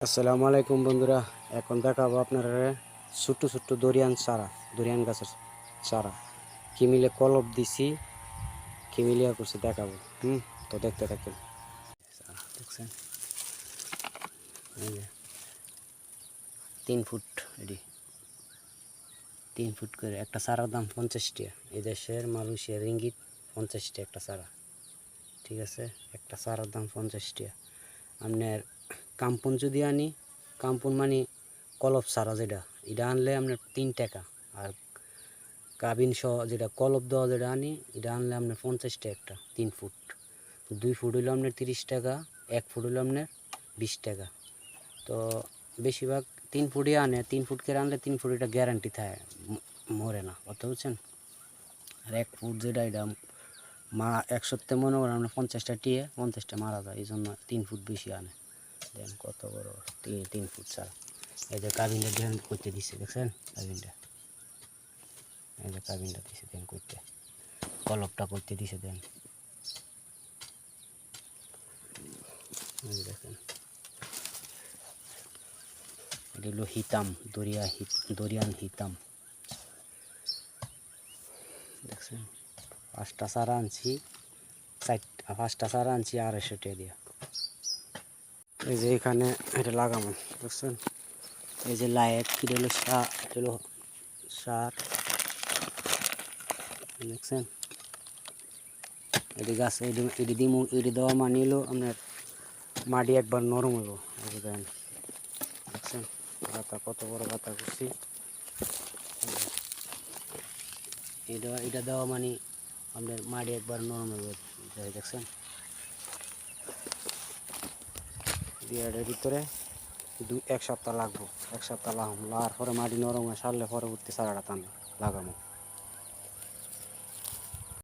আসসালামু আলাইকুম বন্ধুরা, এখন দেখাবো আপনারা ছোট্ট ছোট্ট দরিয়ান গাছের চারা কি মিলে কলপ দিছি, কি মিলিয়া করছি দেখাবো। তো দেখতে থাকেন। দেখছেন, এই যে 3 ফুট, এটি 3 ফুট করে একটা চারার দাম 50 টাকা। এই দেশের মালয়েশিয়া রিঙ্গিত 50 টাকা একটা চারা। ঠিক আছে, একটা চারার দাম 50 টাকা। আপনার কাম্পন যদি আনি, কাম্পন মানে কলপ সারা যেটা, এটা আনলে আপনার 3 টাকা। আর কাবিন সহ যেটা কলপ দেওয়া যেটা আনি, এটা আনলে আপনার 50 টাকা একটা। 3 ফুট, 2 ফুট হইলো আপনার 30 টাকা, 1 ফুট হইলো আপনার 20 টাকা। তো বেশিরভাগ 3 ফুটই আনে। 3 ফুট করে আনলে 3 ফুট এটা গ্যারান্টি থাকে, মরে না, কথা বুঝছেন। আর 1 ফুট যেটা, এটা এক সপ্তাহে মনে করেন আমরা 50টা টিয়ে 50টা মারা যায়। এই জন্য 3 ফুট বেশি আনে। দেন কত বড় 3 ফুট ছাড়া। এই যে কাবিনটা দেখেন করতে দিচ্ছে, দেখছেন কাবিনটা, এই যে কাবিনটা দিছে দেন করতে, কলপটা করতে দিছে দেন। এই যে দেখেন, এটা হলো হিতাম, দরিয়ান হিতাম, দেখছেন। 5টা চারা আনছি, 5টা চারা আনছি 250 টাকা দিয়া। এই যে এখানে এটা লাগাবো, বুঝছেন। এই যে লাইট, এটা হলো সার, দেখছেন। এটি গাছ, এটি দেওয়া মানে হলো আপনার মাটি একবার নরম হইব। দেখেন, দেখছেন গাতা, কত বড় গাতা করছি। এটা দেওয়া মানে আপনার মাটি একবার নরম হইব, দেখছেন। বিয়ারের ভিতরে 1 সপ্তাহ লাগবো, 1 সপ্তাহ লাগার পরে মাটি নরম হয়ে সারলে পরবর্তী চারাটা লাগাবো।